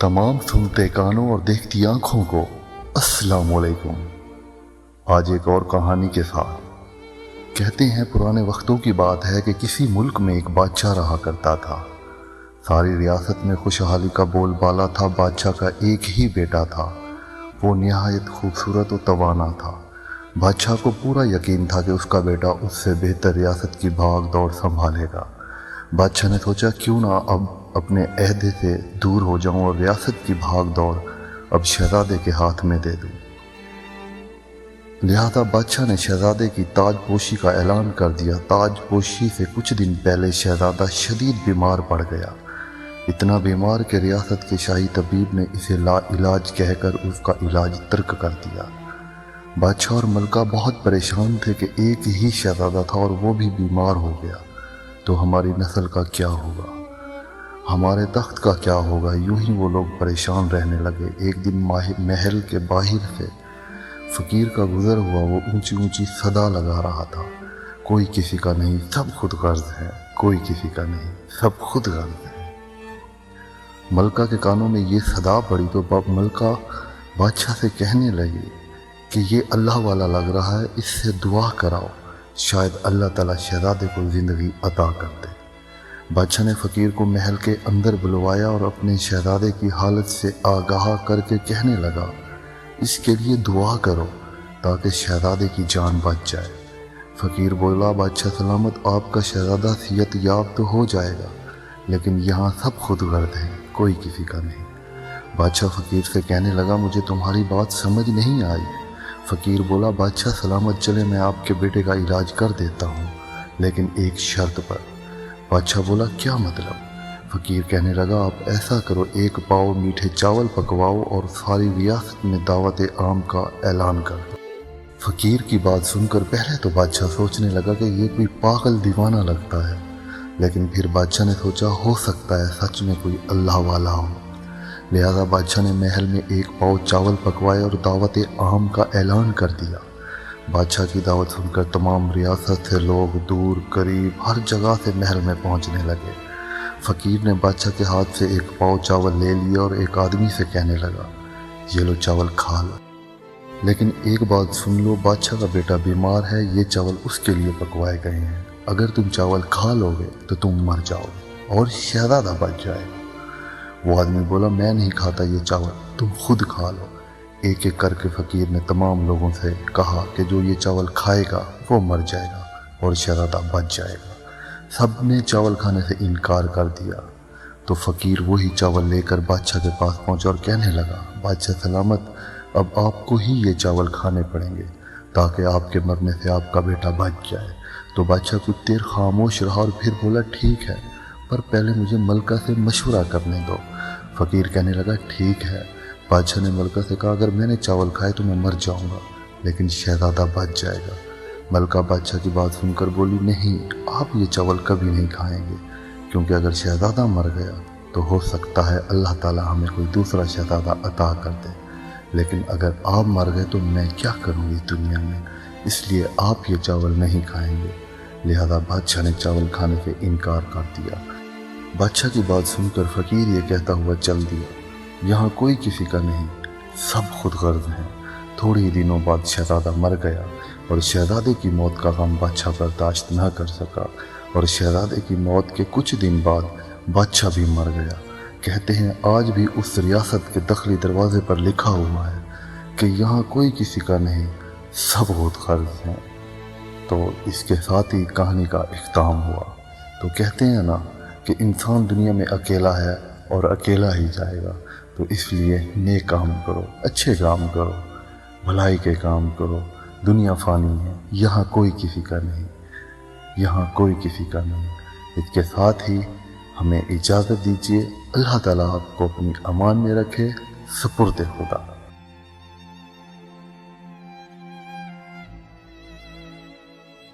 तमाम सुनते कानों और देखती आंखों को अस्सलाम वालेकुम। आज एक और कहानी के साथ। कहते हैं पुराने वक्तों की बात है कि किसी मुल्क में एक बादशाह रहा करता था। सारी रियासत में खुशहाली का बोलबाला था। बादशाह का एक ही बेटा था। वो निहायत खूबसूरत और तवाना था। बादशाह को पूरा यकीन था कि उसका बेटा उससे बेहतर रियासत की भाग दौड़ संभालेगा। बादशाह ने सोचा क्यों ना अब अपने अहदे से दूर हो जाऊं और रियासत की भाग दौड़ अब शहजादे के हाथ में दे दूं। लिहाजा बादशाह ने शहजादे की ताजपोशी का ऐलान कर दिया। ताजपोशी से कुछ दिन पहले शहजादा शदीद बीमार पड़ गया। इतना बीमार कि रियासत के शाही तबीब ने इसे ला इलाज कहकर उसका इलाज तर्क कर दिया। बादशाह और मलका बहुत परेशान थे कि एक ही शहजादा था और वो भी बीमार हो गया, तो हमारी नस्ल का क्या होगा, हमारे तख्त का क्या होगा। यूं ही वो लोग परेशान रहने लगे। एक दिन महल के बाहर से फ़कीर का गुज़र हुआ। वो ऊंची ऊंची सदा लगा रहा था, कोई किसी का नहीं, सब खुद गर्ज है। कोई किसी का नहीं, सब खुद गर्ज है। मलका के कानों में ये सदा पड़ी तो मलका बादशाह से कहने लगी कि ये अल्लाह वाला लग रहा है, इससे दुआ कराओ, शायद अल्लाह ताला शहजादे को ज़िंदगी अता कर दे। बादशाह ने फ़कीर को महल के अंदर बुलवाया और अपने शहजादे की हालत से आगाह करके कहने लगा, इसके लिए दुआ करो ताकि शहजादे की जान बच जाए। फ़कीर बोला, बादशाह सलामत, आपका शहजादा सेहत याब तो हो जाएगा, लेकिन यहाँ सब खुद गर्द हैं, कोई किसी का नहीं। बादशाह फ़कीर से कहने लगा, मुझे तुम्हारी बात समझ नहीं आई। फ़कीर बोला, बादशाह सलामत, चले मैं आपके बेटे का इलाज कर देता हूँ, लेकिन एक शर्त पर। बादशाह बोला, क्या मतलब? फ़कीर कहने लगा, आप ऐसा करो, एक पाव मीठे चावल पकवाओ और सारी रियासत में दावत आम का ऐलान कर दो। फ़कीर की बात सुनकर पहले तो बादशाह सोचने लगा कि ये कोई पागल दीवाना लगता है, लेकिन फिर बादशाह ने सोचा हो सकता है सच में कोई अल्लाह वाला हो। लिहाजा बादशाह ने महल में एक पाव चावल पकवाए और दावत आम का ऐलान कर दिया। बादशाह की दावत सुनकर तमाम रियासत से लोग दूर करीब हर जगह से महल में पहुंचने लगे। फ़कीर ने बादशाह के हाथ से एक पाव चावल ले लिया और एक आदमी से कहने लगा, ये लो चावल खा लो, लेकिन एक बात सुन लो, बादशाह का बेटा बीमार है, ये चावल उसके लिए पकवाए गए हैं। अगर तुम चावल खा लोगे तो तुम मर जाओगे और शहजादा बच जाएगा। वो आदमी बोला, मैं नहीं खाता ये चावल, तुम खुद खा लो। एक एक करके फ़कीर ने तमाम लोगों से कहा कि जो ये चावल खाएगा वो मर जाएगा और शहजादा बच जाएगा। सब ने चावल खाने से इनकार कर दिया। तो फ़कीर वही चावल लेकर बादशाह के पास पहुंचा और कहने लगा, बादशाह सलामत, अब आपको ही ये चावल खाने पड़ेंगे ताकि आपके मरने से आपका बेटा बच जाए। तो बादशाह कुछ देर खामोश रहा और फिर बोला, ठीक है, पर पहले मुझे मलका से मशवरा करने दो। फ़कीर कहने लगा, ठीक है। बादशाह ने मलका से कहा, अगर मैंने चावल खाए तो मैं मर जाऊंगा, लेकिन शहजादा बच जाएगा। मलका बादशाह की बात सुनकर बोली, नहीं, आप ये चावल कभी नहीं खाएंगे, क्योंकि अगर शहजादा मर गया तो हो सकता है अल्लाह ताला हमें कोई दूसरा शहजादा अता कर दे, लेकिन अगर आप मर गए तो मैं क्या करूँगी दुनिया में, इसलिए आप ये चावल नहीं खाएंगे। लिहाजा बादशाह ने चावल खाने से इनकार कर दिया। बादशाह की बात सुनकर फ़कीर ये कहता हुआ चल दिया, यहाँ कोई किसी का नहीं, सब खुद गर्ज हैं। थोड़े ही दिनों बाद शहजादा मर गया और शहजादे की मौत का गम बादशाह बर्दाश्त न कर सका और शहजादे की मौत के कुछ दिन बाद बादशाह भी मर गया। कहते हैं आज भी उस रियासत के दखली दरवाजे पर लिखा हुआ है कि यहाँ कोई किसी का नहीं, सब खुद गर्ज हैं। तो इसके साथ ही कहानी का इख्तिताम हुआ। तो कहते हैं ना कि इंसान दुनिया में अकेला है और अकेला ही जाएगा, तो इसलिए नेक काम करो, अच्छे काम करो, भलाई के काम करो। दुनिया फ़ानी है, यहाँ कोई किसी का नहीं, यहाँ कोई किसी का नहीं। इसके साथ ही हमें इजाज़त दीजिए। अल्लाह ताला आपको अपनी अमान में रखे। सुपुर्द खुदा।